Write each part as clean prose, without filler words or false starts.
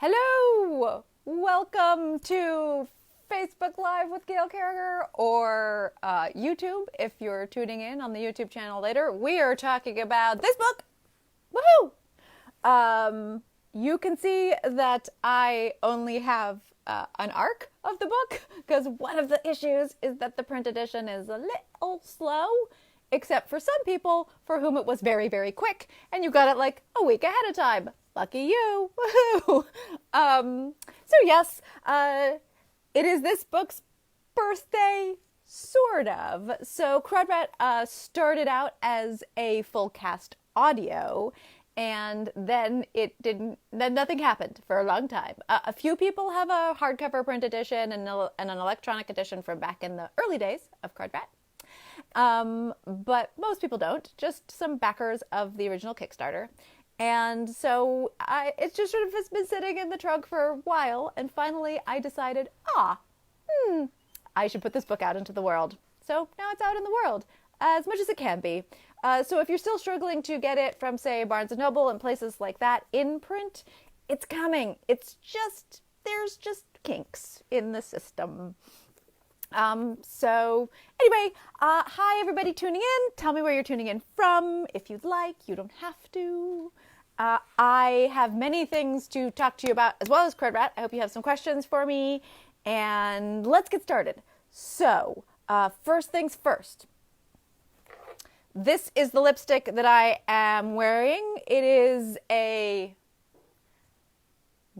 Hello! Welcome to Facebook Live with Gail Carriger or YouTube if you're tuning in on the YouTube channel later. We are talking about this book. Woohoo! You can see that I only have an arc of the book because one of the issues is that the print edition is a little slow, except for some people for whom it was very, very quick and you got it like a week ahead of time. Lucky you. Woohoo! So yes, it is this book's birthday, sort of. So Crudrat started out as a full cast audio, and then nothing happened for a long time. A few people have a hardcover print edition and an electronic edition from back in the early days of Crudrat. But most people don't, just some backers of the original Kickstarter. And so it just sort of has been sitting in the trunk for a while. And finally I decided, I should put this book out into the world. So now it's out in the world as much as it can be. So if you're still struggling to get it from, say, Barnes & Noble and places like that in print, it's coming. There's just kinks in the system. So anyway, hi everybody tuning in. Tell me where you're tuning in from if you'd like. You don't have to. I have many things to talk to you about as well as Crudrat. I hope you have some questions for me, and let's get started. So, first things first. This is the lipstick that I am wearing. It is a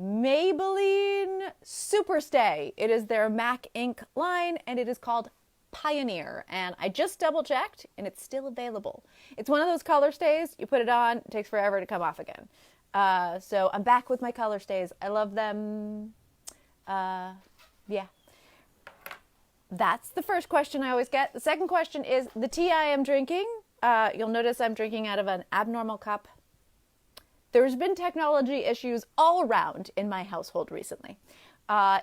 Maybelline Superstay. It is their MAC ink line, and it is called Pioneer. And I just double checked, and it's still available. It's one of those color stays. You put it on, it takes forever to come off again. So I'm back with my color stays. I love them. Yeah. That's the first question I always get. The second question is the tea I am drinking. You'll notice I'm drinking out of an abnormal cup. There's been technology issues all around in my household recently,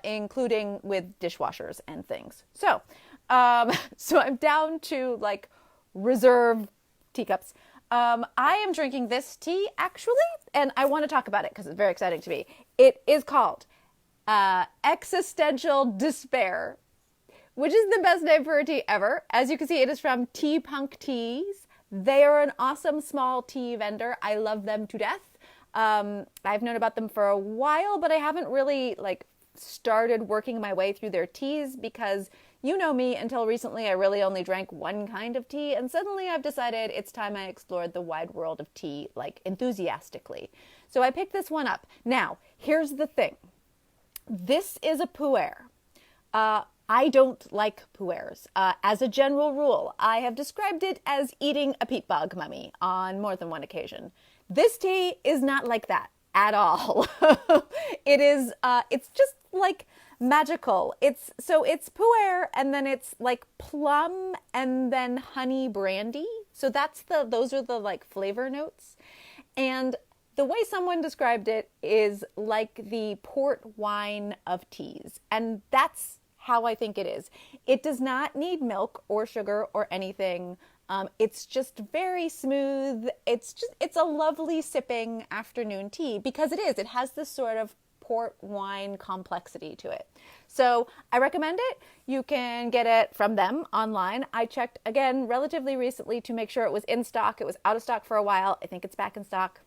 including with dishwashers and things. So I'm down to like reserve teacups. I am drinking this tea actually, and I want to talk about it because it's very exciting to me. It is called Existential Despair, which is the best name for a tea ever. As you can see, it is from Tea Punk Teas. They are an awesome small tea vendor. I love them to death. I've known about them for a while, but I haven't really started working my way through their teas because you know me, until recently I really only drank one kind of tea, and suddenly I've decided it's time I explored the wide world of tea, enthusiastically. So I picked this one up. Now, here's the thing. This is a pu'er. I don't like pu'ers. As a general rule, I have described it as eating a peat bog mummy on more than one occasion. This tea is not like that at all. It's just magical. It's pu'er, and then it's plum and then honey brandy. So those are the flavor notes. And the way someone described it is like the port wine of teas. And that's how I think it is. It does not need milk or sugar or anything. It's just very smooth. It's a lovely sipping afternoon tea because it has this sort of port wine complexity to it. So I recommend it. You can get it from them online. I checked again relatively recently to make sure it was in stock. It was out of stock for a while. I think it's back in stock.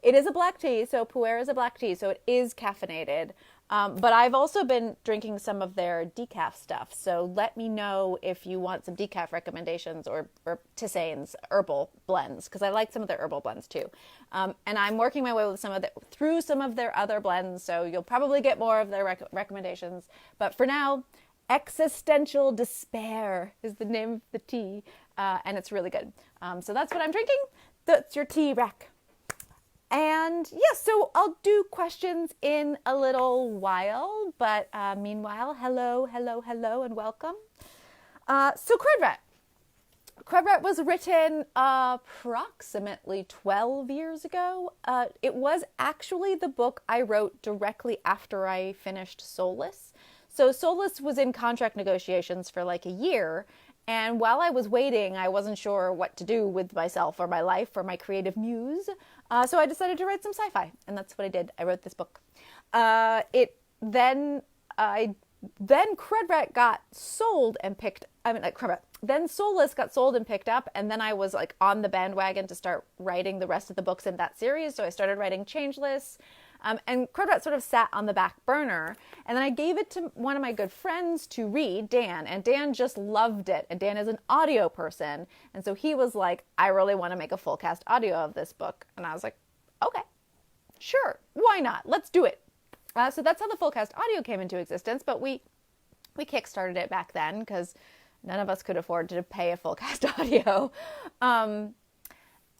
It is a black tea, so pu'er is a black tea, so it is caffeinated. But I've also been drinking some of their decaf stuff, so let me know if you want some decaf recommendations or tisanes, herbal blends, because I like some of their herbal blends too. And I'm working my way with through some of their other blends, so you'll probably get more of their recommendations. But for now, Existential Despair is the name of the tea, and it's really good. So that's what I'm drinking. That's your tea rec. And yes, so I'll do questions in a little while, but meanwhile, hello, and welcome. So Crudrat was written approximately 12 years ago. It was actually the book I wrote directly after I finished Soulless. So Soulless was in contract negotiations for a year, and while I was waiting, I wasn't sure what to do with myself or my life or my creative muse. So I decided to write some sci-fi, and that's what I did. I wrote this book. Then Crudrat got sold and picked. I mean, like Crudrat. Then Soulless got sold and picked up, and then I was like on the bandwagon to start writing the rest of the books in that series. So I started writing Changeless. And Crudrat sort of sat on the back burner. And then I gave it to one of my good friends to read, Dan. And Dan just loved it. And Dan is an audio person. And so he was like, I really want to make a full cast audio of this book. And I was like, okay, sure. Why not? Let's do it. So that's how the full cast audio came into existence. But we kickstarted it back then because none of us could afford to pay a full cast audio.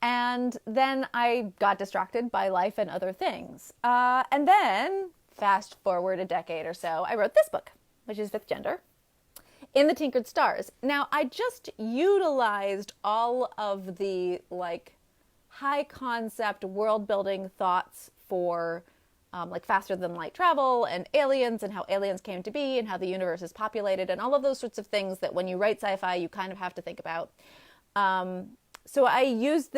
And then I got distracted by life and other things. And then, fast forward a decade or so, I wrote this book, which is Fifth Gender, in the Tinkered Stars. Now, I just utilized all of the like high concept world building thoughts for like faster than light travel and aliens and how aliens came to be and how the universe is populated and all of those sorts of things that when you write sci-fi, you kind of have to think about. So I used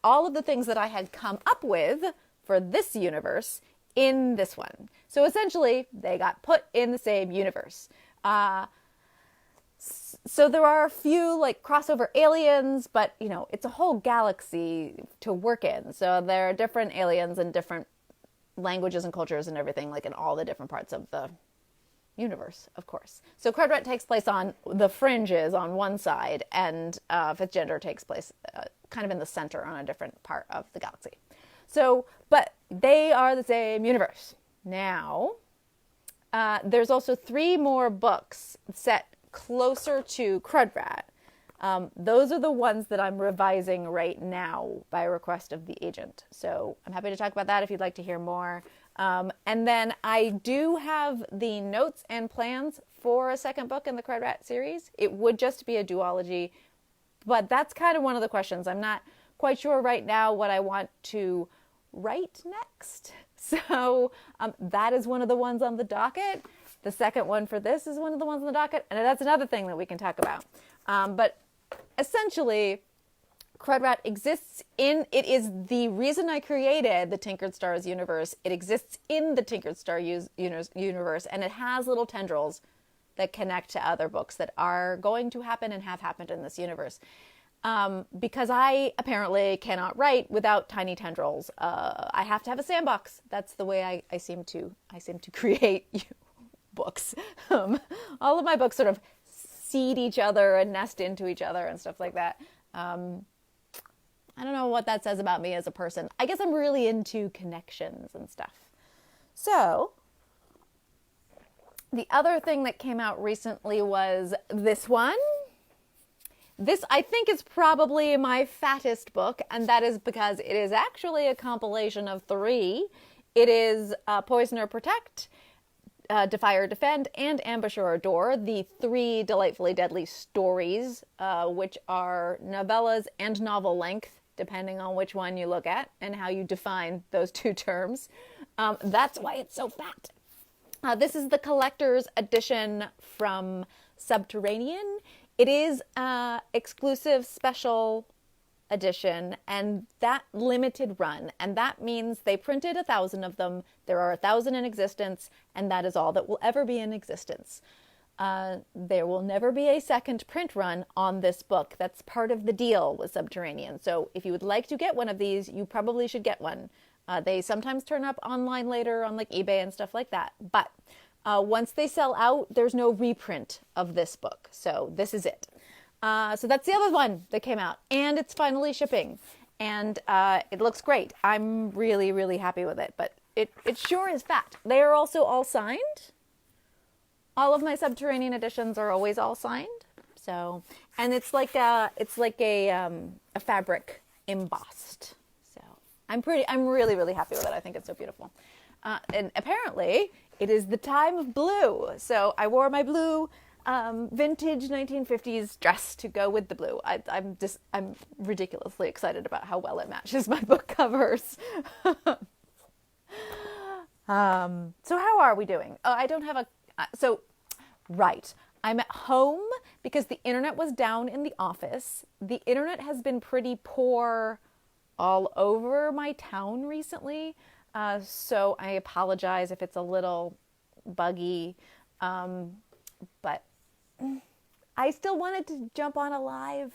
all of the things that I had come up with for this universe in this one. So essentially, they got put in the same universe. So there are a few like crossover aliens, but you know, it's a whole galaxy to work in. So there are different aliens and different languages and cultures and everything, like in all the different parts of the universe, of course. So Crudrat takes place on the fringes on one side, and Fifth Gender takes place kind of in the center on a different part of the galaxy. So, but they are the same universe. Now, there's also 3 more books set closer to Crudrat. Those are the ones that I'm revising right now by request of the agent. So I'm happy to talk about that if you'd like to hear more. And then I do have the notes and plans for a second book in the Crudrat series. It would just be a duology, but that's kind of one of the questions. I'm not quite sure right now what I want to write next. So that is one of the ones on the docket. The second one for this is one of the ones on the docket. And that's another thing that we can talk about. But essentially, Crudrat exists it is the reason I created the Tinkered Stars universe. It exists in the Tinkered Star universe, and it has little tendrils that connect to other books that are going to happen and have happened in this universe. Because I apparently cannot write without tiny tendrils. I have to have a sandbox. That's the way I seem to create books. All of my books sort of seed each other and nest into each other and stuff like that. I don't know what that says about me as a person. I guess I'm really into connections and stuff. So, the other thing that came out recently was this one. This, I think, is probably my fattest book, and that is because it is actually a compilation of 3. It is Poison or Protect, Defy or Defend, and Ambush or Adore, the 3 delightfully deadly stories, which are novellas and novel length, depending on which one you look at and how you define those 2 terms. That's why it's so fat. This is the collector's edition from Subterranean. It is exclusive special edition, and that limited run, and that means they printed 1,000 of them. There are 1,000 in existence, and that is all that will ever be in existence. There will never be a second print run on this book. That's part of the deal with Subterranean. So if you would like to get one of these, you probably should get one. They sometimes turn up online later on like eBay and stuff like that. But once they sell out, there's no reprint of this book. So this is it. So that's the other one that came out, and it's finally shipping, and it looks great. I'm really, really happy with it, but it sure is fat. They are also all signed. All of my Subterranean editions are always all signed. So, and it's like a fabric embossed. So I'm really, really happy with it. I think it's so beautiful. And apparently it is the time of blue. So I wore my blue vintage 1950s dress to go with the blue. I'm ridiculously excited about how well it matches my book covers. So how are we doing? Oh, I don't have a, right. I'm at home because the internet was down in the office. The internet has been pretty poor all over my town recently. So I apologize if it's a little buggy. But I still wanted to jump on a live.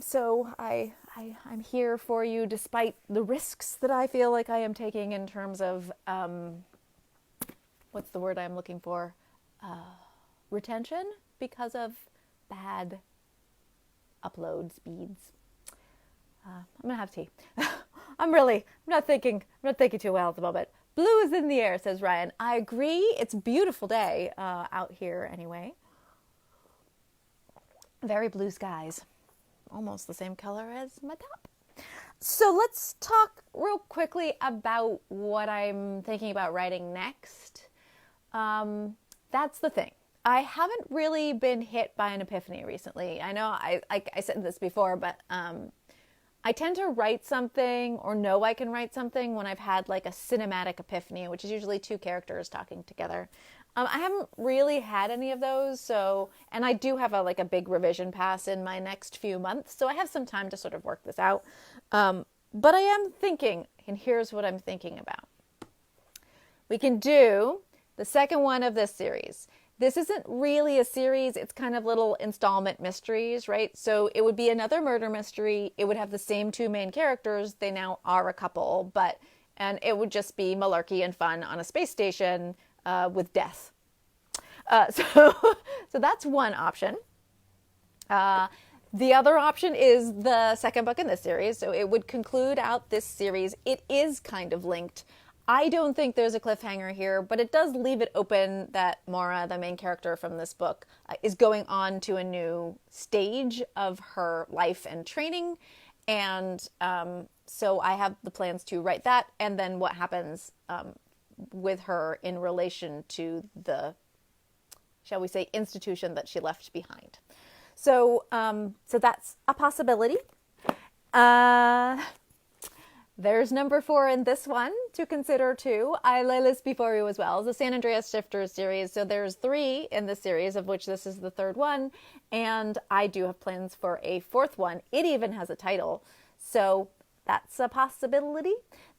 So I'm here for you despite the risks that I feel like I am taking in terms of, what's the word I'm looking for? Retention because of bad upload speeds. I'm gonna have tea. I'm not thinking too well at the moment. Blue is in the air, says Ryan. I agree. It's a beautiful day out here anyway. Very blue skies. Almost the same color as my top. So let's talk real quickly about what I'm thinking about writing next. That's the thing. I haven't really been hit by an epiphany recently. I know I said this before, but I tend to write something or know I can write something when I've had like a cinematic epiphany, which is usually two characters talking together. I haven't really had any of those, and I do have a big revision pass in my next few months, so I have some time to sort of work this out. But I am thinking, and here's what I'm thinking about. We can do the second one of this series. This isn't really a series, it's kind of little installment mysteries, right? So it would be another murder mystery. It would have the same two main characters. They now are a couple, and it would just be malarkey and fun on a space station with death. So that's one option. The other option is the second book in this series. So it would conclude out this series. It is kind of linked. I don't think there's a cliffhanger here, but it does leave it open that Maura, the main character from this book, is going on to a new stage of her life and training. And so I have the plans to write that, and then what happens with her in relation to the, shall we say, institution that she left behind. So that's a possibility. There's number 4 in this one to consider too. I lay this before you as well. It's the San Andreas Shifters series. So there's 3 in this series, of which this is the 3rd one. And I do have plans for a 4th one. It even has a title. So that's a possibility.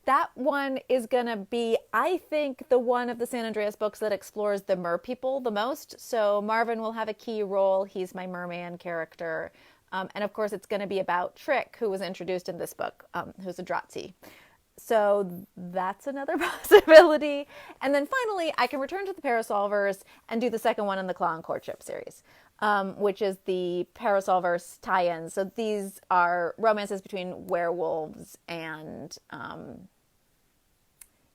That one is going to be, I think, the one of the San Andreas books that explores the mer people the most. So Marvin will have a key role. He's my merman character. And of course, it's going to be about Trick, who was introduced in this book, who's a Dratzi. So that's another possibility. And then finally, I can return to the Parasolvers and do the second one in the Claw and Courtship series, which is the Parasolvers tie-in. So these are romances between werewolves and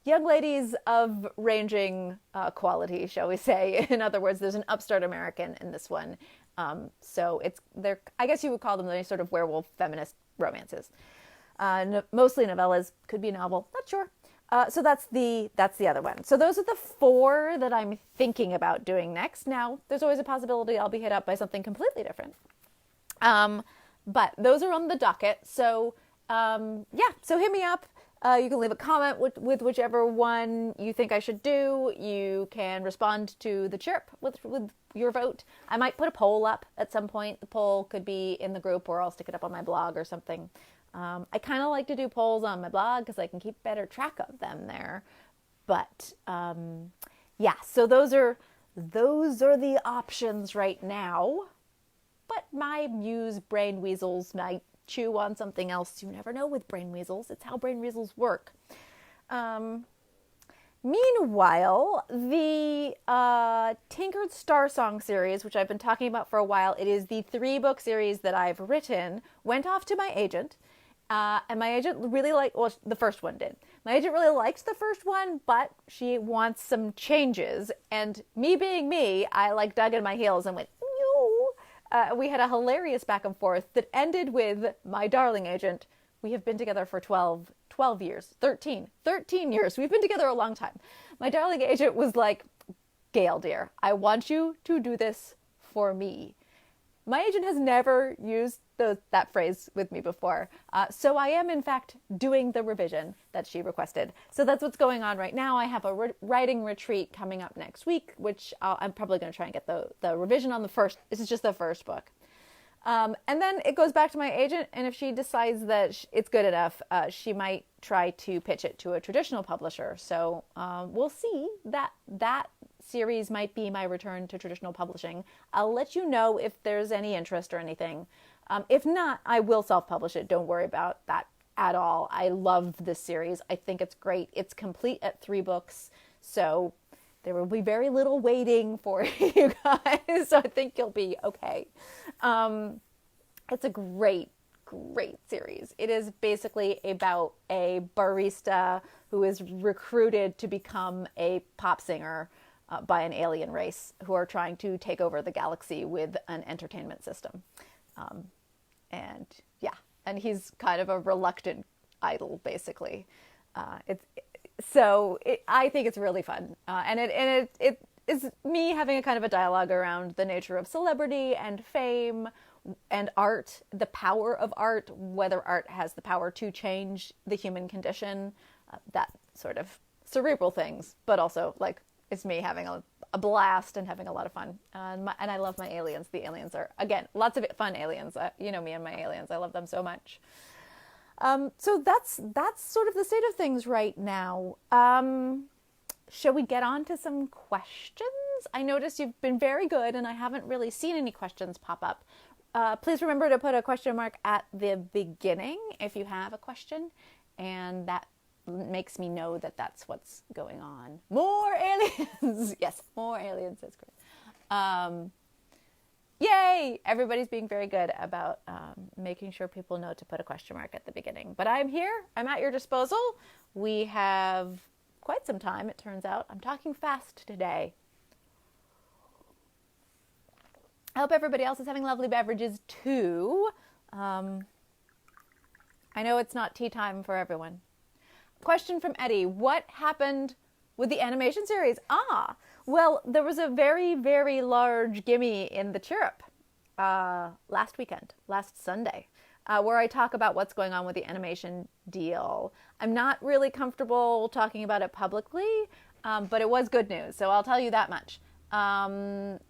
young ladies of ranging quality, shall we say. In other words, there's an upstart American in this one. So they're, I guess you would call them the sort of werewolf feminist romances. Mostly novellas, could be a novel, not sure. So that's the other one. So those are the 4 that I'm thinking about doing next. Now, there's always a possibility I'll be hit up by something completely different. But those are on the docket. So, so hit me up. You can leave a comment with whichever one you think I should do. You can respond to the chirp with your vote. I might put a poll up at some point. The poll could be in the group, or I'll stick it up on my blog or something. I kind of like to do polls on my blog because I can keep better track of them there. But so those are the options right now. But my muse brain weasels might chew on something else. You never know with brain weasels. It's how brain weasels work. Meanwhile, the Tinkered Star Song series, which I've been talking about for a while, it is the 3-book series that I've written, went off to my agent. And my agent really the first one did. My agent really liked the first one, but she wants some changes. And me being me, I dug in my heels and went, we had a hilarious back and forth that ended with my darling agent. We have been together for 12 years, 13 years. We've been together a long time. My darling agent was like, Gail, dear, I want you to do this for me. My agent has never used that phrase with me before. So I am, in fact, doing the revision that she requested. So that's what's going on right now. I have a writing retreat coming up next week, which I'm probably going to try and get the revision on the first. This is just the first book. And then it goes back to my agent, and if she decides that it's good enough, she might try to pitch it to a traditional publisher. So we'll see. That series might be my return to traditional publishing. I'll let you know if there's any interest or anything. If not, I will self-publish it. Don't worry about that at all. I love this series. I think it's great. It's complete at 3 books, so there will be very little waiting for you guys. So I think you'll be okay. It's a great series. It is basically about a barista who is recruited to become a pop singer by an alien race who are trying to take over the galaxy with an entertainment system. And he's kind of a reluctant idol, basically. I think it's really fun, and it is me having a kind of a dialogue around the nature of celebrity and fame and art, the power of art, whether art has the power to change the human condition, that sort of cerebral things, but also like it's me having a blast and having a lot of fun. And I love my aliens. The aliens are, again, lots of fun aliens. You know me and my aliens. I love them so much. So that's sort of the state of things right now. Shall we get on to some questions? I noticed you've been very good and I haven't really seen any questions pop up. Please remember to put a question mark at the beginning if you have a question, and that makes me know that that's what's going on. More aliens! Yes, more aliens. That's great. Yay! Everybody's being very good about making sure people know to put a question mark at the beginning. But I'm here. I'm at your disposal. We have quite some time, it turns out. I'm talking fast today. I hope everybody else is having lovely beverages too. I know it's not tea time for everyone. Question from Eddie. What happened with the animation series? Well, there was a very, very large gimme in the Chirrup last Sunday, where I talk about what's going on with the animation deal. I'm not really comfortable talking about it publicly, but it was good news, so I'll tell you that much.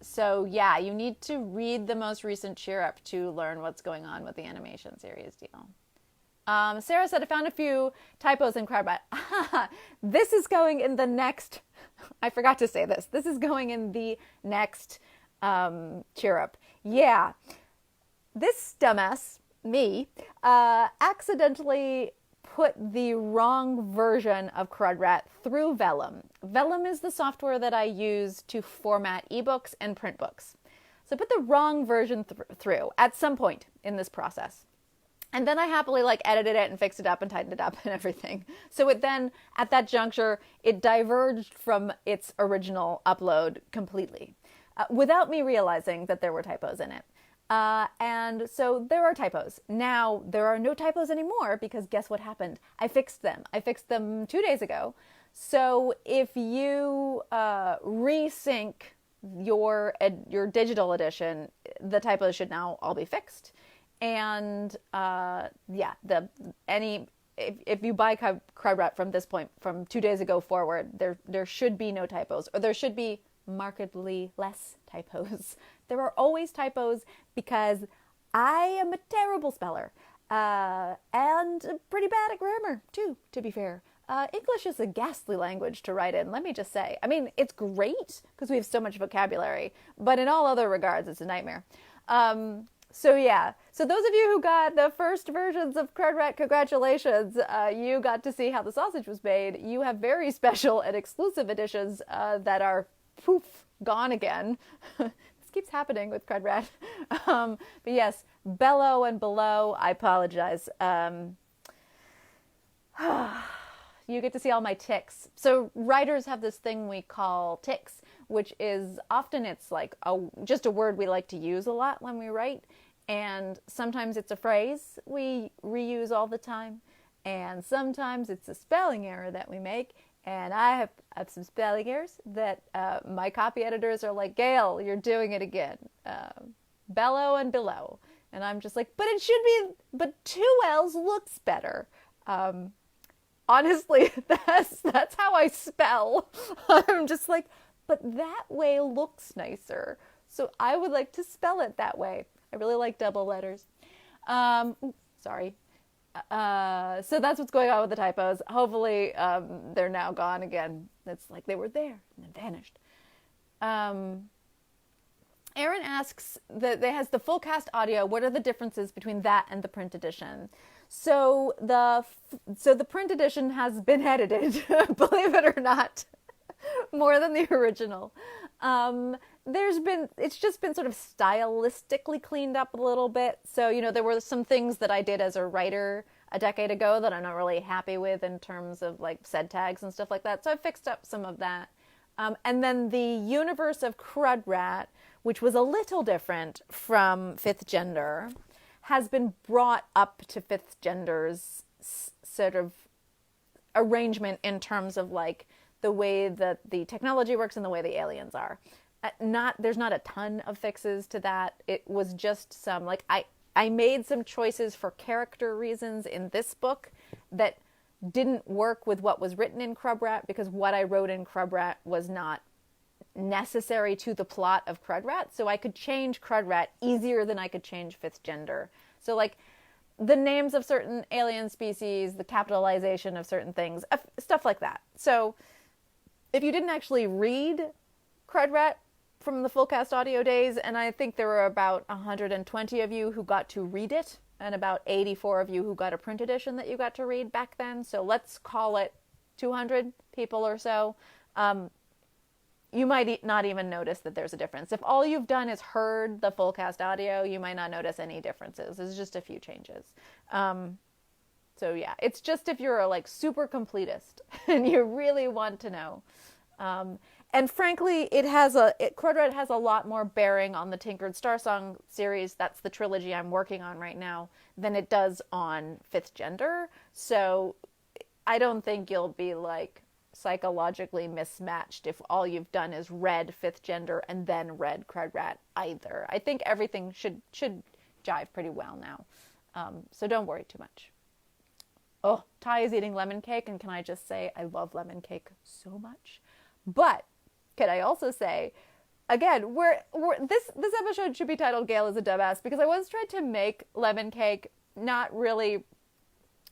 So yeah, you need to read the most recent Chirrup to learn what's going on with the animation series deal. Sarah said, I found a few typos in Crudrat. This is going in the next, I forgot to say this. This is going in the next Chirrup. Yeah. This dumbass, me, accidentally put the wrong version of Crudrat through Vellum. Vellum is the software that I use to format ebooks and print books. So I put the wrong version through at some point in this process. And then I happily edited it and fixed it up and tightened it up and everything. So it then, at that juncture, it diverged from its original upload completely, without me realizing that there were typos in it. And so there are typos. Now, there are no typos anymore because guess what happened? I fixed them. I fixed them 2 days ago. So if you resync your digital edition, the typos should now all be fixed. And if you buy Crudrat from this point, from 2 days ago forward, there should be no typos, or there should be markedly less typos. There are always typos because I am a terrible speller and pretty bad at grammar too, to be fair. English is a ghastly language to write in, let me just say. I mean, it's great because we have so much vocabulary, but in all other regards, it's a nightmare. So yeah, so those of you who got the first versions of Crudrat, congratulations. You got to see how the sausage was made. You have very special and exclusive editions that are poof, gone again. This keeps happening with Crudrat. But yes, bellow and below, I apologize. You get to see all my tics. So writers have this thing we call tics, which is often it's just a word we like to use a lot when we write. And sometimes it's a phrase we reuse all the time. And sometimes it's a spelling error that we make. And I have some spelling errors that my copy editors are like, Gail, you're doing it again. Bellow and below. And I'm just like, but it should be, but 2 L's looks better. Honestly, that's how I spell. I'm just like, but that way looks nicer. So I would like to spell it that way. I really like double letters. Sorry. So that's what's going on with the typos. Hopefully they're now gone again. It's like they were there and then vanished. Aaron asks that it has the full cast audio. What are the differences between that and the print edition? So the print edition has been edited, believe it or not, more than the original. It's just been sort of stylistically cleaned up a little bit. So, there were some things that I did as a writer a decade ago that I'm not really happy with in terms of like sed tags and stuff like that. So I fixed up some of that. And then the universe of Crudrat, which was a little different from Fifth Gender, has been brought up to Fifth Gender's sort of arrangement in terms of like the way that the technology works and the way the aliens are. There's not a ton of fixes to that. It was just some, like, I made some choices for character reasons in this book that didn't work with what was written in Crudrat, because what I wrote in Crudrat was not necessary to the plot of Crudrat. So I could change Crudrat easier than I could change Fifth Gender. So like the names of certain alien species, the capitalization of certain things, stuff like that. So if you didn't actually read Crudrat from the full cast audio days, and I think there were about 120 of you who got to read it, and about 84 of you who got a print edition that you got to read back then. So let's call it 200 people or so. You might not even notice that there's a difference. If all you've done is heard the full cast audio, you might not notice any differences. There's just a few changes. So yeah, it's just if you're a like super completist and you really want to know. And frankly, Crudrat has a lot more bearing on the Tinkered Starsong series, that's the trilogy I'm working on right now, than it does on Fifth Gender. So I don't think you'll be like psychologically mismatched if all you've done is read Fifth Gender and then read Crudrat either. I think everything should jive pretty well now. So don't worry too much. Oh, Ty is eating lemon cake, and can I just say I love lemon cake so much. But can I also say, again, this episode should be titled "Gail is a Dumbass," because I once tried to make lemon cake, not really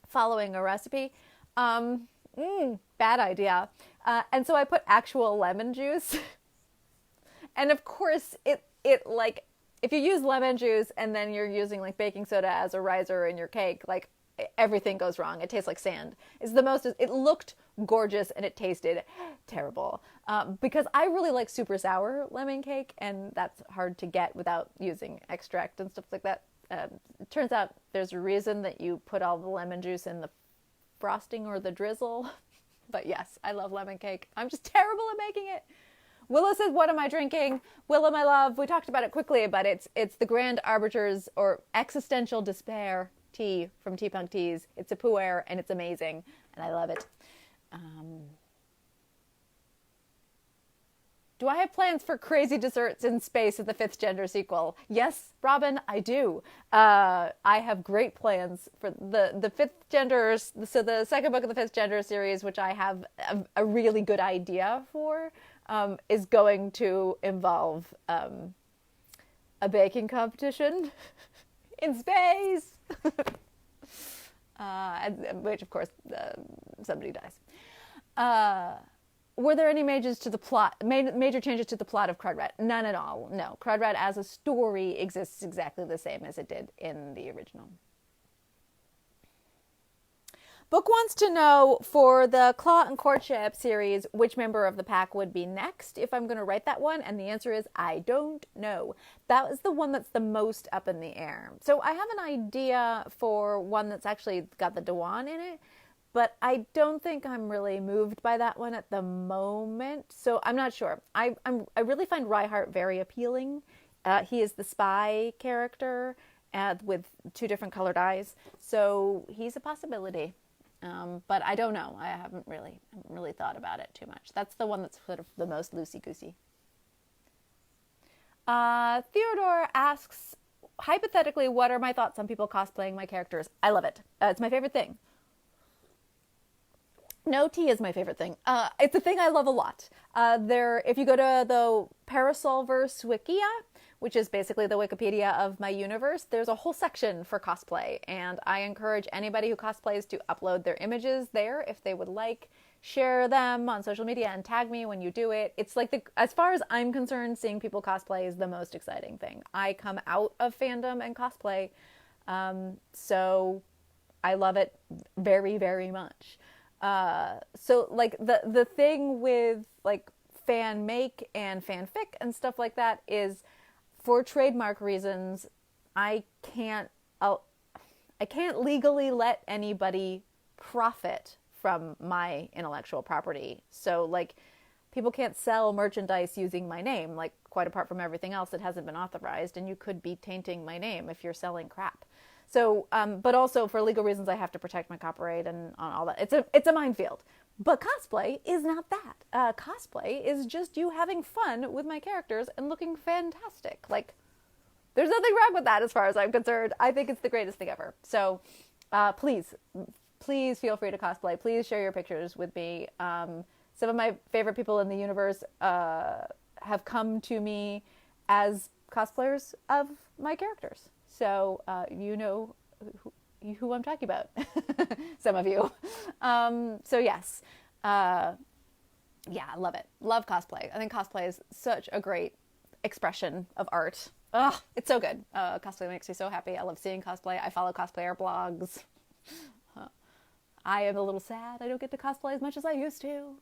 following a recipe. Bad idea. And so I put actual lemon juice. And of course, it like, if you use lemon juice and then you're using like baking soda as a riser in your cake, like everything goes wrong. It tastes like sand. It looked gorgeous and it tasted terrible. Because I really like super sour lemon cake, and that's hard to get without using extract and stuff like that. It turns out there's a reason that you put all the lemon juice in the frosting or the drizzle. But yes, I love lemon cake. I'm just terrible at making it. Willa says, what am I drinking? Willa, my love, we talked about it quickly, but it's the Grand Arbiter's or Existential Despair tea from Tea Punk Teas. It's a pu'er and it's amazing, and I love it. Do I have plans for crazy desserts in space in the Fifth Gender sequel? Yes, Robin, I do. I have great plans for the Fifth Gender, so the second book of the Fifth Gender series, which I have a really good idea for, is going to involve a baking competition in space, which of course somebody dies. Were there any major changes to the plot of Crudrat? None at all. No, Crudrat as a story exists exactly the same as it did in the original. Book wants to know, for the Claw and Courtship series, which member of the pack would be next if I'm going to write that one, and the answer is I don't know. That was the one that's the most up in the air. So I have an idea for one that's actually got the Dewan in it, but I don't think I'm really moved by that one at the moment. So I'm not sure. I really find Reinhardt very appealing. He is the spy character with two different colored eyes. So he's a possibility. But I don't know. I haven't really thought about it too much. That's the one that's sort of the most loosey-goosey. Theodore asks, hypothetically, what are my thoughts on people cosplaying my characters? I love it. It's my favorite thing. No, tea is my favorite thing. It's a thing I love a lot. If you go to the Parasolverse Wikia, which is basically the Wikipedia of my universe, there's a whole section for cosplay. And I encourage anybody who cosplays to upload their images there if they would like. Share them on social media and tag me when you do it. It's like, as far as I'm concerned, seeing people cosplay is the most exciting thing. I come out of fandom and cosplay, so I love it very, very much. So like the thing with like fan make and fanfic and stuff like that is, for trademark reasons, I can't legally let anybody profit from my intellectual property. So like, people can't sell merchandise using my name, like quite apart from everything else that hasn't been authorized, and you could be tainting my name if you're selling crap. So, but also for legal reasons, I have to protect my copyright and on all that. It's a minefield. But cosplay is not that. Cosplay is just you having fun with my characters and looking fantastic. Like, there's nothing wrong with that as far as I'm concerned. I think it's the greatest thing ever. So, please feel free to cosplay. Please share your pictures with me. Some of my favorite people in the universe have come to me as cosplayers of my characters. So you know who I'm talking about. Some of you. So yes. Yeah, I love it. Love cosplay. I think cosplay is such a great expression of art. Ugh, it's so good. Cosplay makes me so happy. I love seeing cosplay. I follow cosplayer blogs. I am a little sad I don't get to cosplay as much as I used to.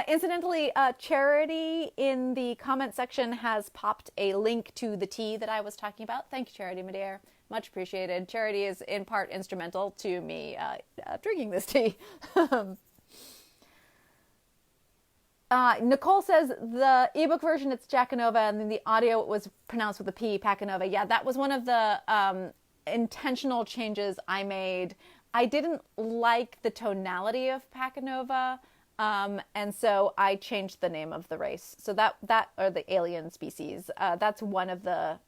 Incidentally, Charity in the comment section has popped a link to the tea that I was talking about. Thank you, Charity, my dear. Much appreciated. Charity is in part instrumental to me drinking this tea. Nicole says the ebook version, it's Jackanova, and then the audio was pronounced with a P, Pacanova. Yeah, that was one of the intentional changes I made. I didn't like the tonality of Pacanova, and so I changed the name of the race. So that or the alien species. That's one of the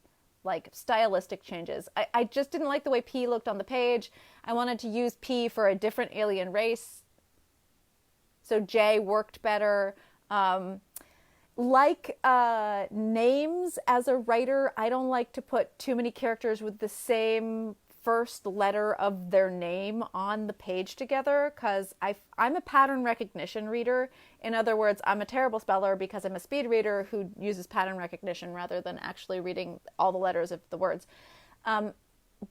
like stylistic changes. I just didn't like the way P looked on the page. I wanted to use P for a different alien race, so J worked better. Names, as a writer, I don't like to put too many characters with the same first letter of their name on the page together, because I'm a pattern recognition reader. In other words, I'm a terrible speller because I'm a speed reader who uses pattern recognition rather than actually reading all the letters of the words.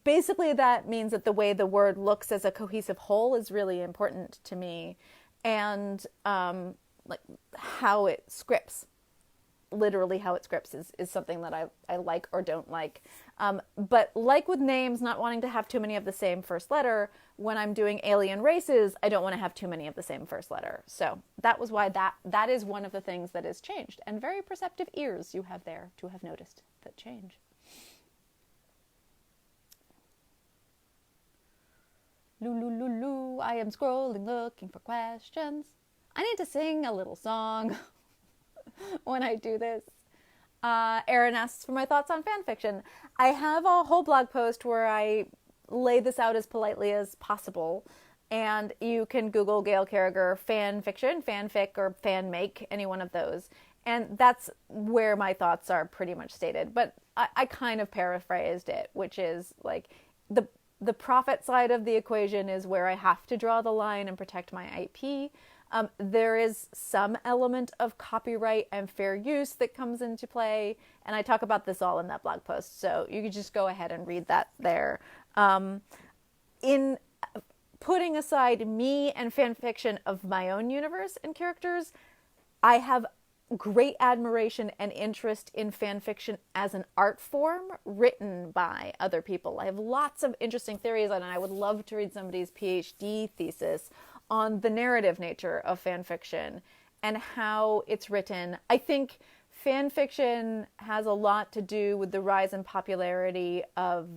Basically, that means that the way the word looks as a cohesive whole is really important to me, and like how it scripts. Literally how it scripts is something that I like or don't like. But like with names, not wanting to have too many of the same first letter, when I'm doing alien races, I don't want to have too many of the same first letter. So that was why that is one of the things that is changed. And very perceptive ears you have there to have noticed that change. Lulu, I am scrolling looking for questions. I need to sing a little song when I do this. Erin asks for my thoughts on fan fiction. I have a whole blog post where I lay this out as politely as possible, and you can Google Gail Carriger fan fiction, fanfic, or fan make, any one of those, and that's where my thoughts are pretty much stated. But I kind of paraphrased it, which is like the profit side of the equation is where I have to draw the line and protect my IP. There is some element of copyright and fair use that comes into play, and I talk about this all in that blog post, so you can just go ahead and read that there. In putting aside me and fan fiction of my own universe and characters, I have great admiration and interest in fan fiction as an art form written by other people. I have lots of interesting theories on it. I would love to read somebody's PhD thesis on the narrative nature of fan fiction and how it's written. I think fan fiction has a lot to do with the rise in popularity of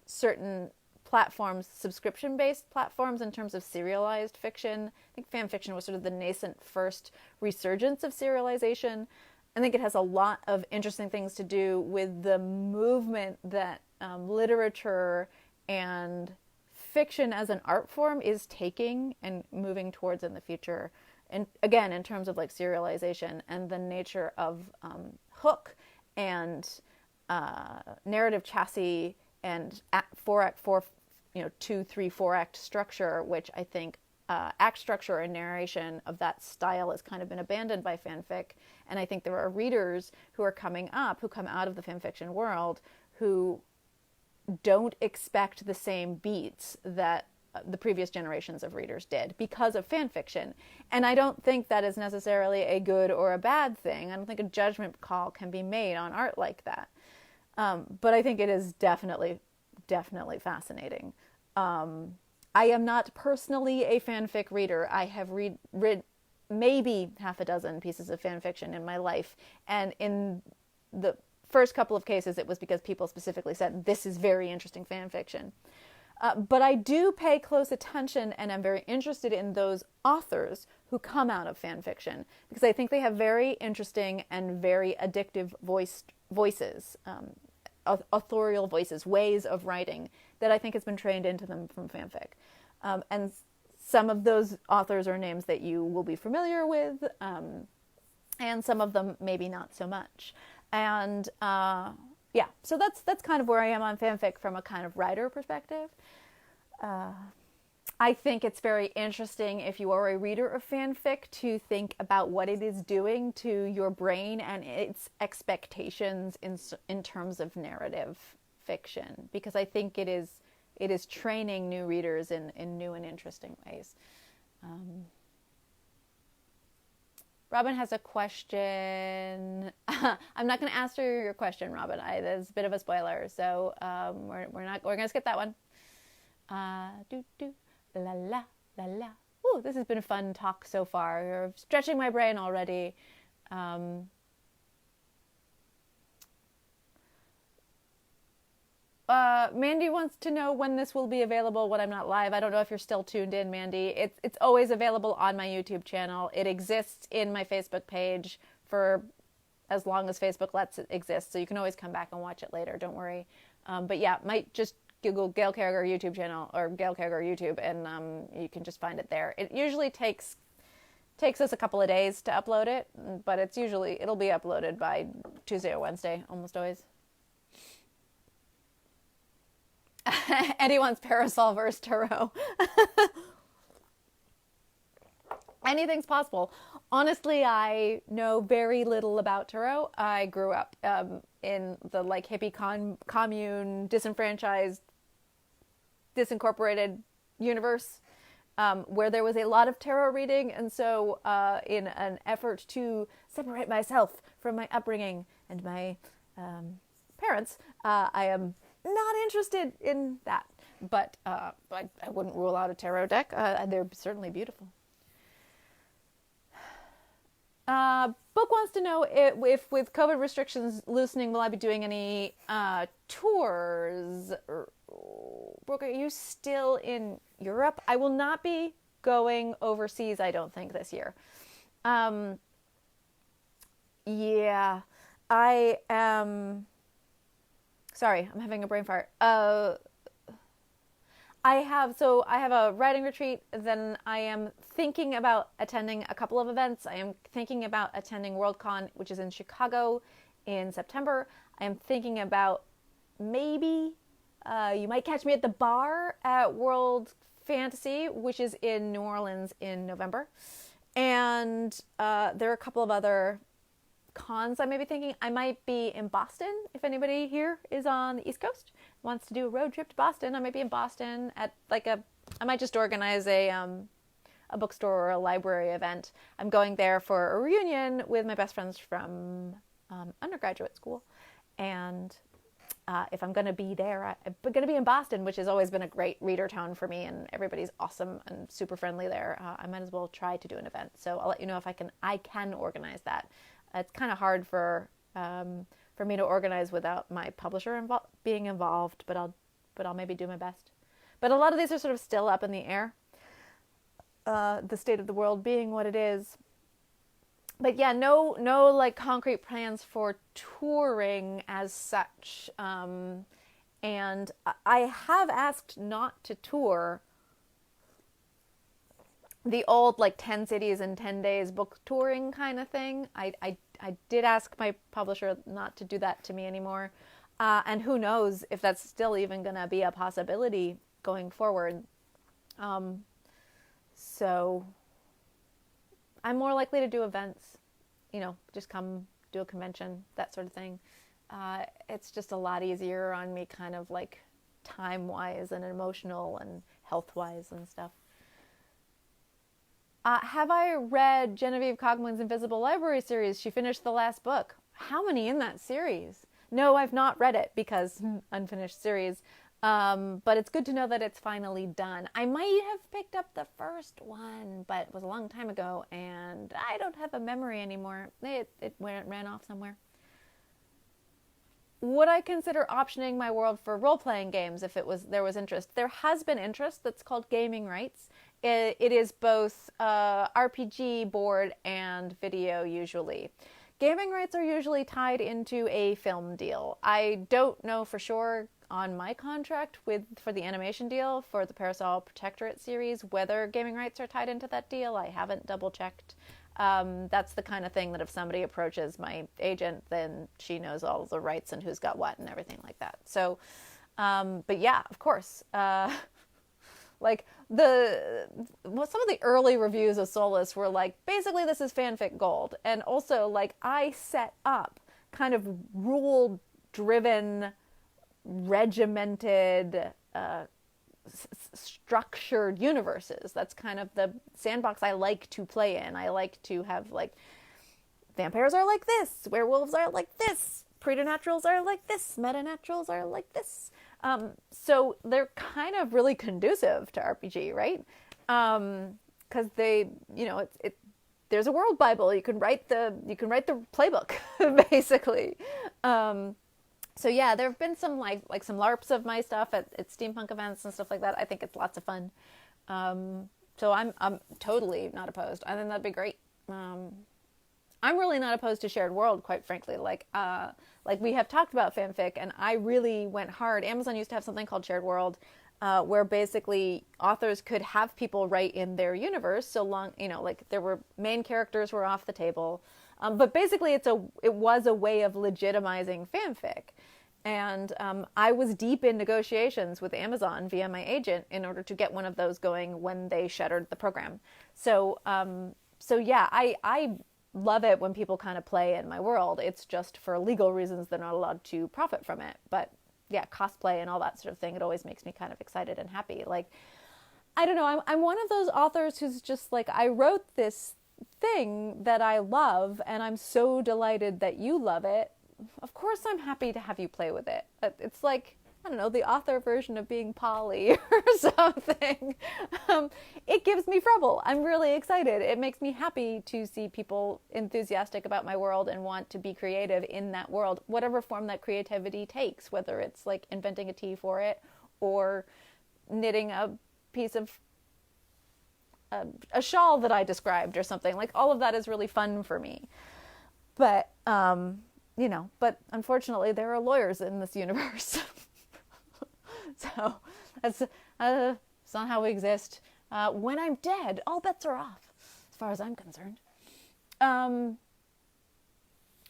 certain platforms, subscription-based platforms, in terms of serialized fiction. I think fan fiction was sort of the nascent first resurgence of serialization. I think it has a lot of interesting things to do with the movement that literature and fiction as an art form is taking and moving towards in the future. And again, in terms of like serialization and the nature of hook and narrative chassis and 4-act, 2, 3, 4-act structure, which I think act structure and narration of that style has kind of been abandoned by fanfic. And I think there are readers who are coming up, who come out of the fanfiction world, who don't expect the same beats that the previous generations of readers did because of fanfiction. And I don't think that is necessarily a good or a bad thing. I don't think a judgment call can be made on art like that. But I think it is definitely fascinating. I am not personally a fanfic reader. I have read maybe half a dozen pieces of fanfiction in my life. And in the first couple of cases, it was because people specifically said, this is very interesting fanfiction. But I do pay close attention, and I'm very interested in those authors who come out of fanfiction, because I think they have very interesting and very addictive voices, authorial voices, ways of writing that I think has been trained into them from fanfic. And some of those authors are names that you will be familiar with, and some of them maybe not so much. And so that's kind of where I am on fanfic from a kind of writer perspective. I think it's very interesting, if you are a reader of fanfic, to think about what it is doing to your brain and its expectations in terms of narrative fiction, because I think it is training new readers in new and interesting ways. Robin has a question. I'm not going to answer your question, Robin. That's a bit of a spoiler, so we're going to skip that one. La la la la. Ooh, this has been a fun talk so far. You're stretching my brain already. Mandy wants to know when this will be available when I'm not live. I don't know if you're still tuned in, Mandy. It's always available on my YouTube channel. It exists in my Facebook page for as long as Facebook lets it exist, so you can always come back and watch it later. Don't worry. But yeah, might just Google Gail Carriger YouTube channel or Gail Carriger YouTube, and you can just find it there. It usually takes us a couple of days to upload it, but it'll be uploaded by Tuesday or Wednesday, almost always. Eddie wants Parasol versus Tarot. Anything's possible. Honestly, I know very little about Tarot. I grew up in the hippie commune, disenfranchised, disincorporated universe where there was a lot of tarot reading. And so in an effort to separate myself from my upbringing and my parents, I am not interested in that, but I wouldn't rule out a tarot deck. They're certainly beautiful. Book wants to know if with COVID restrictions loosening, will I be doing any tours? Brooke, are you still in Europe? I will not be going overseas, I don't think, this year. Yeah, I am... Sorry, I'm having a brain fart. I have a writing retreat. Then I am thinking about attending a couple of events. I am thinking about attending Worldcon, which is in Chicago in September. I am thinking about maybe you might catch me at the bar at World Fantasy, which is in New Orleans in November. And there are a couple of other cons I may be thinking. I might be in Boston. If anybody here is on the East Coast, wants to do a road trip to Boston, I might be in Boston at I might just organize a bookstore or a library event. I'm going there for a reunion with my best friends from undergraduate school. And if I'm going to be there, I'm going to be in Boston, which has always been a great reader town for me, and everybody's awesome and super friendly there. I might as well try to do an event. So I'll let you know if I can organize that. It's kind of hard for me to organize without my publisher being involved, but I'll maybe do my best. But a lot of these are sort of still up in the air. The state of the world being what it is. But yeah, no concrete plans for touring as such. And I have asked not to tour the old 10 cities in 10 days book touring kind of thing. I did ask my publisher not to do that to me anymore. And who knows if that's still even going to be a possibility going forward. So I'm more likely to do events, just come do a convention, that sort of thing. It's just a lot easier on me kind of like time-wise and emotional and health-wise and stuff. Have I read Genevieve Coghman's Invisible Library series? She finished the last book. How many in that series? No, I've not read it because unfinished series. But it's good to know that it's finally done. I might have picked up the first one, but it was a long time ago, and I don't have a memory anymore. It ran off somewhere. Would I consider optioning my world for role-playing games if there was interest? There has been interest. That's called gaming rights. It is both RPG, board, and video usually. Gaming rights are usually tied into a film deal. I don't know for sure on my contract for the animation deal for the Parasol Protectorate series whether gaming rights are tied into that deal. I haven't double-checked. That's the kind of thing that if somebody approaches my agent, then she knows all the rights and who's got what and everything like that. So, but yeah, of course. Like some of the early reviews of Solus were like, basically this is fanfic gold. And also like I set up kind of rule-driven, regimented, structured universes. That's kind of the sandbox I like to play in. I like to have like vampires are like this, werewolves are like this, preternaturals are like this, metanaturals are like this. So they're kind of really conducive to RPG, right? Because they, there's a world Bible. You can write the playbook, basically. So yeah, there have been some like some LARPs of my stuff at steampunk events and stuff like that. I think it's lots of fun. So I'm totally not opposed. I think that'd be great. I'm really not opposed to shared world, quite frankly. Like we have talked about fanfic, and I really went hard. Amazon used to have something called shared world, where basically authors could have people write in their universe so long, like there were main characters were off the table. But basically it was a way of legitimizing fanfic. And I was deep in negotiations with Amazon via my agent in order to get one of those going when they shuttered the program. So yeah, I love it when people kind of play in my world. It's just for legal reasons they're not allowed to profit from it. But yeah, cosplay and all that sort of thing, it always makes me kind of excited and happy. Like, I don't know, I'm one of those authors who's just like, I wrote this thing that I love and I'm so delighted that you love it. Of course I'm happy to have you play with it. It's like, I don't know, the author version of being Polly or something. It gives me trouble. I'm really excited. It makes me happy to see people enthusiastic about my world and want to be creative in that world, whatever form that creativity takes, whether it's like inventing a tea for it or knitting a piece of a shawl that I described or something. Like all of that is really fun for me. But, but unfortunately there are lawyers in this universe. So that's not how we exist. When I'm dead, all bets are off, as far as I'm concerned.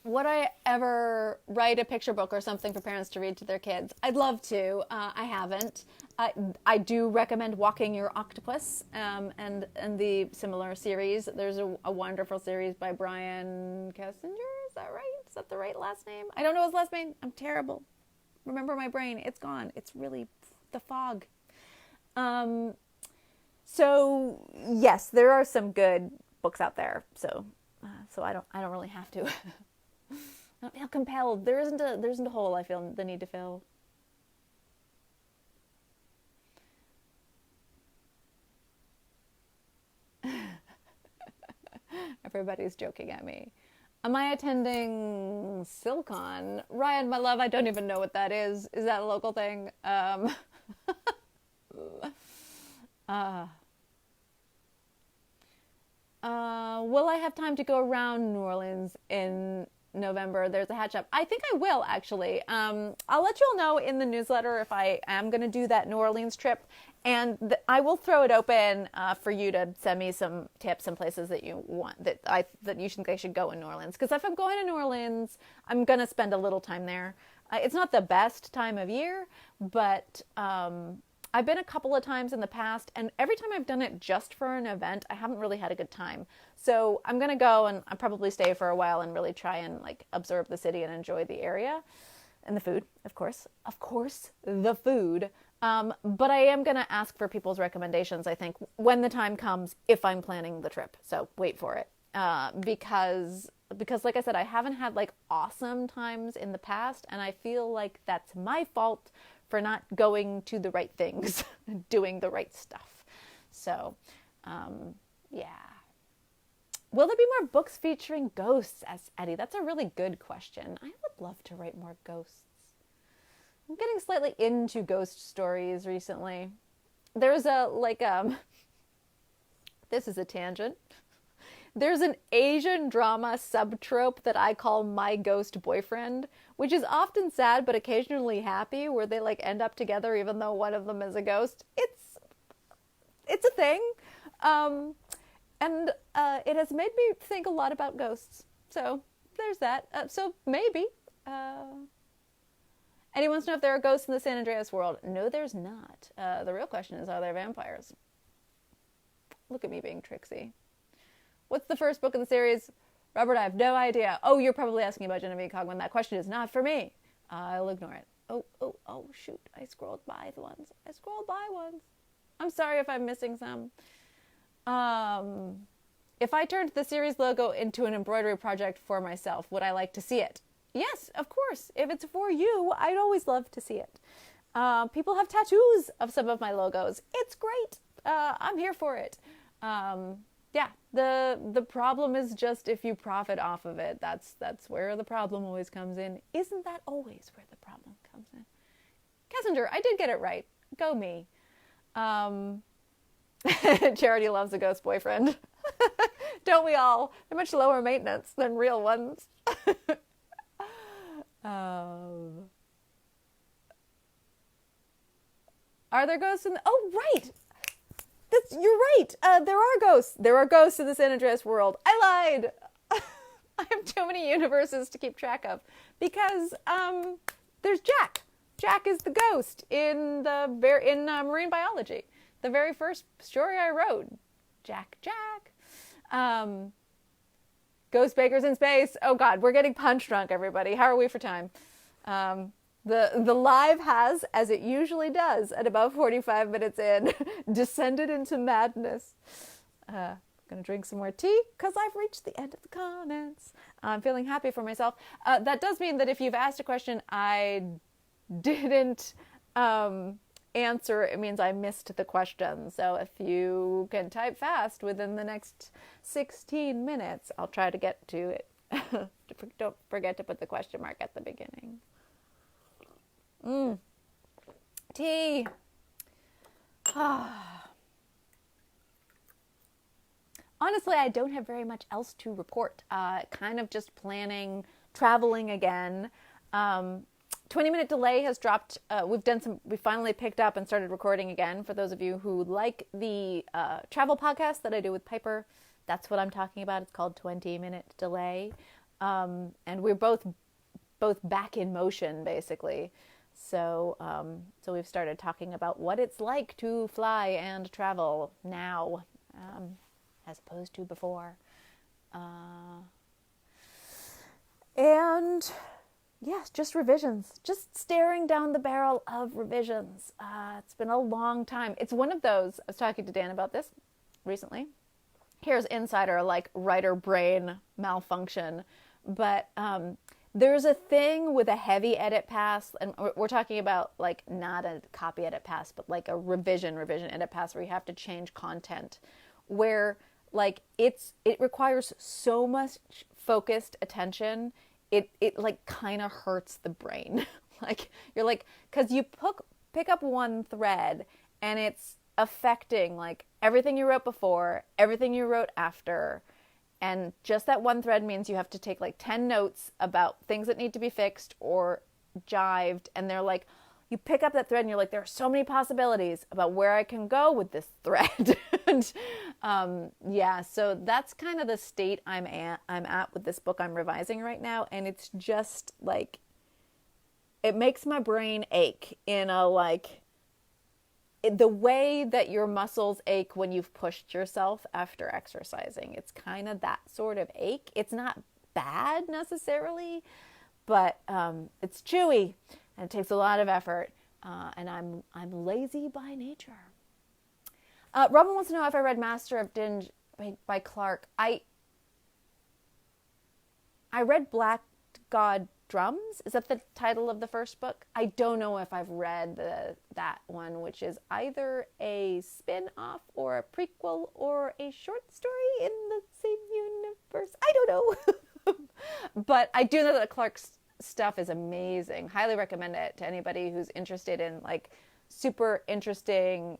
Would I ever write a picture book or something for parents to read to their kids? I'd love to. I haven't. I do recommend Walking Your Octopus and the similar series. There's a wonderful series by Brian Kessinger. Is that right? Is that the right last name? I don't know his last name. I'm terrible. Remember my brain. It's gone. It's really the fog. So yes, there are some good books out there. So I don't really have to. I don't feel compelled. There isn't a hole I feel the need to fill. Everybody's joking at me. Am I attending SilCon? Ryan, my love, I don't even know what that is. Is that a local thing? Will I have time to go around New Orleans in November, there's a hat shop. I think I will, actually. I'll let you all know in the newsletter if I am going to do that New Orleans trip. And I will throw it open for you to send me some tips and places that you want, that you think I should go in New Orleans. Because if I'm going to New Orleans, I'm going to spend a little time there. It's not the best time of year, but I've been a couple of times in the past, and every time I've done it just for an event, I haven't really had a good time. So I'm going to go, and I'll probably stay for a while and really try and like observe the city and enjoy the area and the food, of course, the food. But I am going to ask for people's recommendations, I think, when the time comes, if I'm planning the trip. So wait for it. Because like I said, I haven't had like awesome times in the past, and I feel like that's my fault for not going to the right things, doing the right stuff. So, yeah. Will there be more books featuring ghosts? Asks Eddie. That's a really good question. I would love to write more ghosts. I'm getting slightly into ghost stories recently. There's this is a tangent. There's an Asian drama subtrope that I call My Ghost Boyfriend, which is often sad but occasionally happy, where they like end up together even though one of them is a ghost. It's a thing. And it has made me think a lot about ghosts. So there's that. So maybe. Anyone wants to know if there are ghosts in the San Andreas world? No, there's not. The real question is, are there vampires? Look at me being tricksy. What's the first book in the series? Robert, I have no idea. Oh, you're probably asking about Genevieve Coghman. That question is not for me. I'll ignore it. Oh, shoot. I scrolled by ones. I'm sorry if I'm missing some. If I turned the series logo into an embroidery project for myself, would I like to see it? Yes, of course. If it's for you, I'd always love to see it. People have tattoos of some of my logos. It's great. I'm here for it. Yeah, the problem is just if you profit off of it. That's where the problem always comes in. Isn't that always where the problem comes in? Kessinger, I did get it right. Go me. Charity loves a ghost boyfriend. Don't we all? They're much lower maintenance than real ones. Are there ghosts in oh, right! You're right. There are ghosts. There are ghosts in the San Andreas world. I lied. I have too many universes to keep track of because there's Jack. Jack is the ghost in marine biology. The very first story I wrote. Jack. Ghost bakers in space. Oh God, we're getting punch drunk, everybody. How are we for time? The live has, as it usually does, at about 45 minutes in, descended into madness. Gonna drink some more tea because I've reached the end of the comments. I'm feeling happy for myself. That does mean that if you've asked a question I didn't answer, it means I missed the question. So if you can type fast within the next 16 minutes, I'll try to get to it. Don't forget to put the question mark at the beginning. Tea. Honestly, I don't have very much else to report. Kind of just planning, traveling again. 20-minute delay has dropped. We finally picked up and started recording again. For those of you who like the travel podcast that I do with Piper, that's what I'm talking about. It's called 20-minute delay. And we're both back in motion, basically. So we've started talking about what it's like to fly and travel now, as opposed to before. And yes, just revisions, just staring down the barrel of revisions. It's been a long time. It's one of those, I was talking to Dan about this recently. Here's insider, like writer brain malfunction, but there's a thing with a heavy edit pass, and we're talking about like not a copy edit pass, but like a revision edit pass where you have to change content, where like it requires so much focused attention, it like kind of hurts the brain. Like you're like, because you pick up one thread and it's affecting like everything you wrote before, everything you wrote after, And just that one thread means you have to take like 10 notes about things that need to be fixed or jived. And they're like, you pick up that thread and you're like, there are so many possibilities about where I can go with this thread. And yeah, so that's kind of the state I'm at with this book I'm revising right now. And it's just like, it makes my brain ache in a like, the way that your muscles ache when you've pushed yourself after exercising. It's kind of that sort of ache. It's not bad necessarily, but it's chewy and it takes a lot of effort. And I'm lazy by nature. Robin wants to know if I read Master of Dinge by Clark. I read Black God Drums. Is that the title of the first book? I don't know if I've read that one, which is either a spin-off or a prequel or a short story in the same universe. I don't know. But I do know that Clark's stuff is amazing. Highly recommend it to anybody who's interested in like super interesting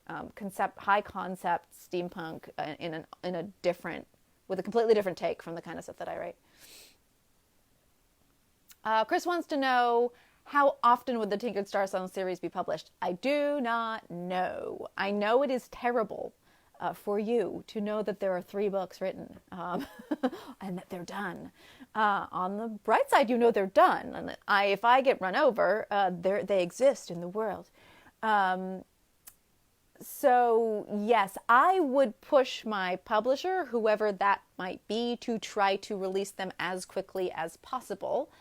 high concept steampunk in a different, with a completely different take from the kind of stuff that I write. Chris wants to know, how often would the Tinkered Star Song series be published? I do not know. I know it is terrible for you to know that there are 3 books written and that they're done. On the bright side, you know they're done. And if I get run over, they exist in the world. So yes, I would push my publisher, whoever that might be, to try to release them as quickly as possible.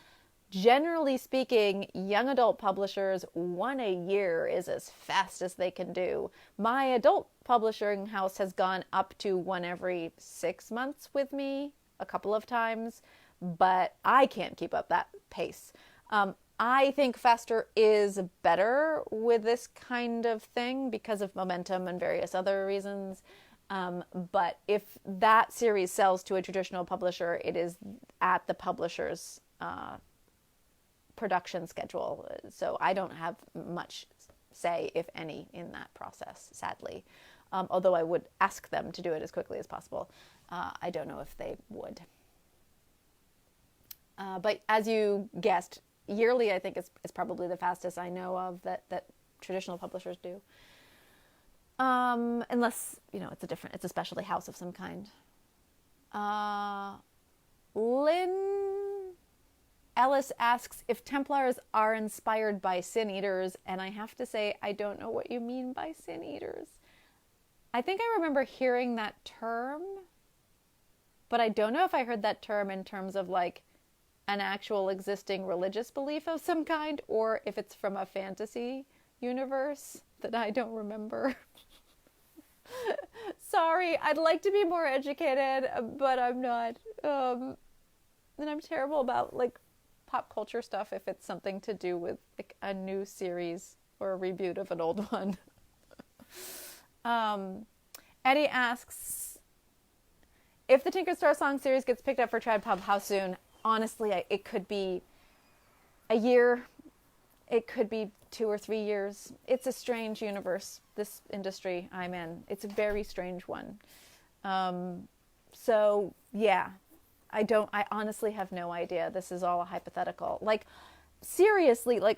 Generally speaking, young adult publishers, 1 a year is as fast as they can do. My adult publishing house has gone up to 1 every 6 months with me a couple of times, but I can't keep up that pace. I think faster is better with this kind of thing because of momentum and various other reasons. But if that series sells to a traditional publisher, it is at the publisher's production schedule. So I don't have much say, if any, in that process, sadly. Although I would ask them to do it as quickly as possible. I don't know if they would. But as you guessed, yearly, I think is probably the fastest I know of that traditional publishers do. Unless, it's a specialty house of some kind. Lynn Ellis asks if Templars are inspired by Sin Eaters, and I have to say, I don't know what you mean by Sin Eaters. I think I remember hearing that term, but I don't know if I heard that term in terms of like an actual existing religious belief of some kind, or if it's from a fantasy universe that I don't remember. Sorry, I'd like to be more educated, but I'm not. And I'm terrible about like pop culture stuff if it's something to do with like a new series or a reboot of an old one. Eddie asks, if the Tinkered Star Song series gets picked up for Trad Pub, how soon? Honestly, it could be a year. It could be 2 or 3 years. It's a strange universe, this industry I'm in. It's a very strange one. So, yeah. I honestly have no idea. This is all a hypothetical. Seriously, the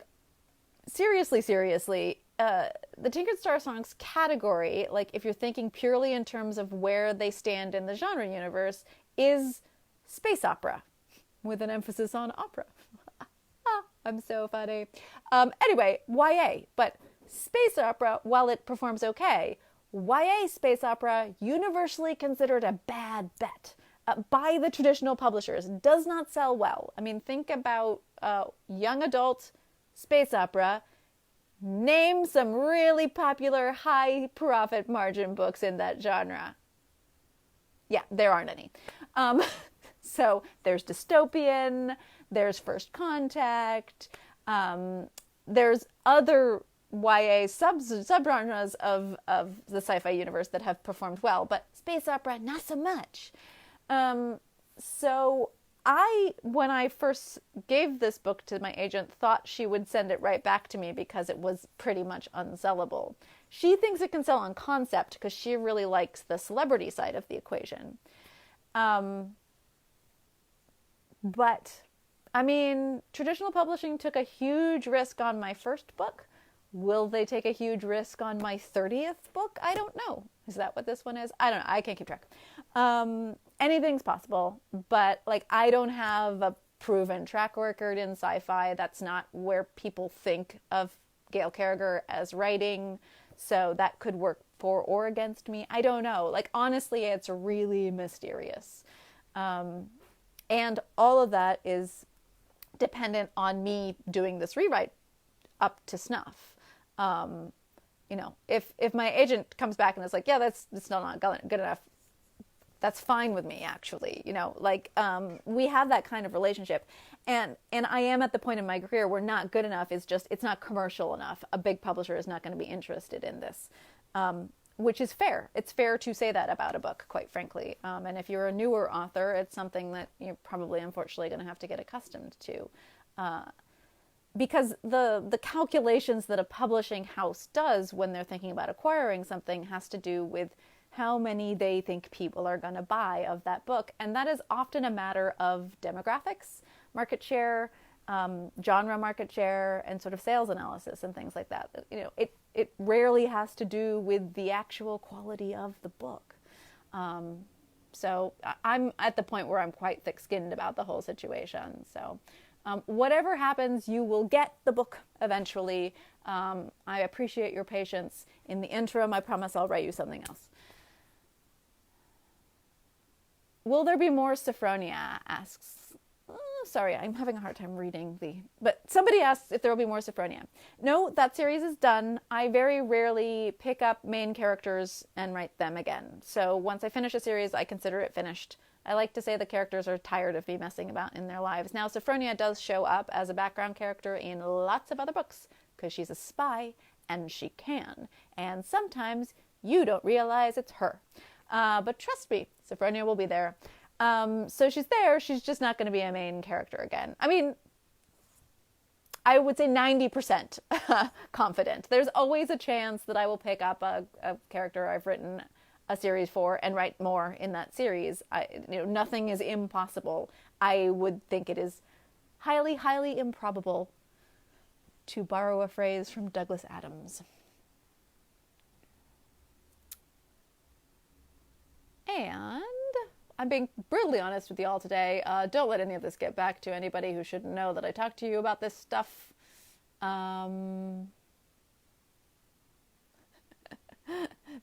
Tinkered Star Songs category, if you're thinking purely in terms of where they stand in the genre universe, is space opera, with an emphasis on opera. I'm so funny. Anyway, YA, but space opera, while it performs okay, YA space opera, universally considered a bad bet by the traditional publishers, does not sell well. I mean, think about young adult space opera. Name some really popular high profit margin books in that genre. Yeah, there aren't any. So there's dystopian, there's First Contact, there's other YA subgenres of the sci-fi universe that have performed well, but space opera, not so much. So when I first gave this book to my agent, thought she would send it right back to me because it was pretty much unsellable. She thinks it can sell on concept because she really likes the celebrity side of the equation. But, I mean, traditional publishing took a huge risk on my first book. Will they take a huge risk on my 30th book? I don't know. Is that what this one is? I don't know. I can't keep track. Anything's possible, but like I don't have a proven track record in sci-fi. That's not where people think of Gail Carriger as writing. So that could work for or against me. I don't know. Like, honestly, it's really mysterious. And all of that is dependent on me doing this rewrite up to snuff. You know, if my agent comes back and is like, yeah, that's still not good enough, that's fine with me, actually. You know, like, we have that kind of relationship. And I am at the point in my career where not good enough is just, it's not commercial enough. A big publisher is not going to be interested in this, which is fair. It's fair to say that about a book, quite frankly. And if you're a newer author, it's something that you're probably, unfortunately, going to have to get accustomed to. Because the calculations that a publishing house does when they're thinking about acquiring something has to do with how many they think people are going to buy of that book. And that is often a matter of demographics, market share, genre market share, and sort of sales analysis and things like that. You know, it rarely has to do with the actual quality of the book. So I'm at the point where I'm quite thick-skinned about the whole situation. So whatever happens, you will get the book eventually. I appreciate your patience. In the interim, I promise I'll write you something else. Will there be more Sophronia? Asks. Sorry, I'm having a hard time reading but somebody asks if there will be more Sophronia. No, that series is done. I very rarely pick up main characters and write them again. So once I finish a series, I consider it finished. I like to say the characters are tired of me messing about in their lives. Now, Sophronia does show up as a background character in lots of other books because she's a spy and she can. And sometimes you don't realize it's her. But trust me, Sophronia will be there. So she's there. She's just not going to be a main character again. I mean, I would say 90% confident. There's always a chance that I will pick up a character I've written a series for and write more in that series. Nothing is impossible. I would think it is highly, highly improbable, to borrow a phrase from Douglas Adams. And I'm being brutally honest with you all today. Don't let any of this get back to anybody who shouldn't know that I talked to you about this stuff.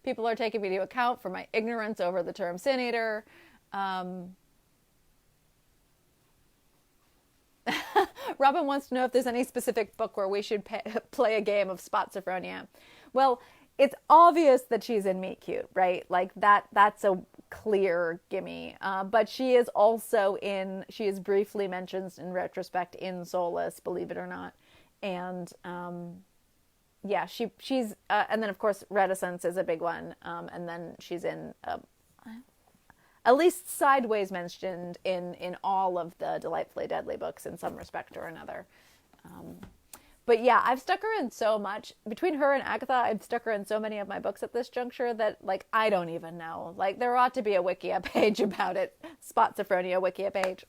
People are taking me to account for my ignorance over the term Sin Eater. Robin wants to know if there's any specific book where we should play a game of Spot Sophronia. Well, it's obvious that she's in Meet Cute, right? Like that's a clear gimme. But she is also she is briefly mentioned in retrospect in Soulless, believe it or not. And yeah, she's and then of course Reticence is a big one. And then she's in at least sideways mentioned in all of the Delightfully Deadly books in some respect or another. But yeah, I've stuck her in so much. Between her and Agatha, I've stuck her in so many of my books at this juncture that, like, I don't even know. Like, there ought to be a Wikia page about it. Spot Sophronia Wikia page.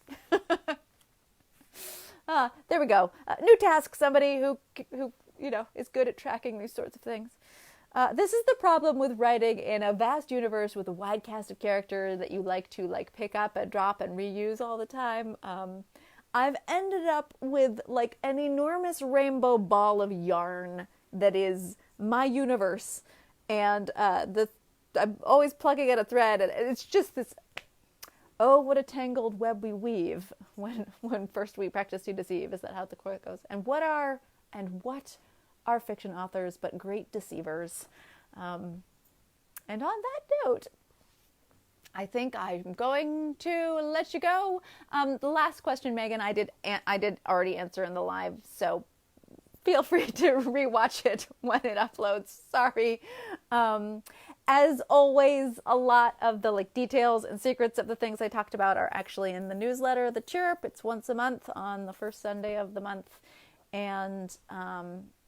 There we go. New task, somebody who is good at tracking these sorts of things. This is the problem with writing in a vast universe with a wide cast of characters that you like to, like, pick up and drop and reuse all the time. I've ended up with like an enormous rainbow ball of yarn that is my universe, and I'm always plugging at a thread, and it's just this. Oh, what a tangled web we weave when first we practice to deceive. Is that how the quote goes? And what are fiction authors but great deceivers? And on that note, I think I'm going to let you go. The last question, Megan, I did already answer in the live, so feel free to rewatch it when it uploads. Sorry. As always, a lot of the details and secrets of the things I talked about are actually in the newsletter, The Chirp. It's once a month on the first Sunday of the month, and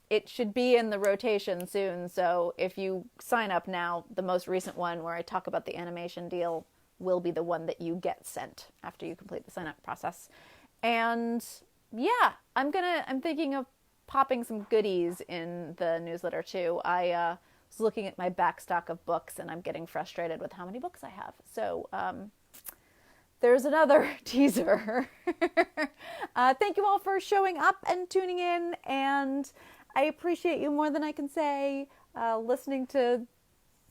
it should be in the rotation soon, so if you sign up now, the most recent one where I talk about the animation deal will be the one that you get sent after you complete the sign up process. And yeah, I'm thinking of popping some goodies in the newsletter too. I was looking at my back stock of books and I'm getting frustrated with how many books I have. So there's another teaser. Thank you all for showing up and tuning in, and I appreciate you more than I can say, listening to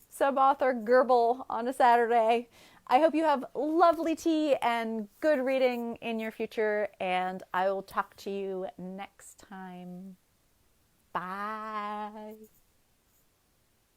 sub-author Gerbil on a Saturday. I hope you have lovely tea and good reading in your future, and I will talk to you next time. Bye.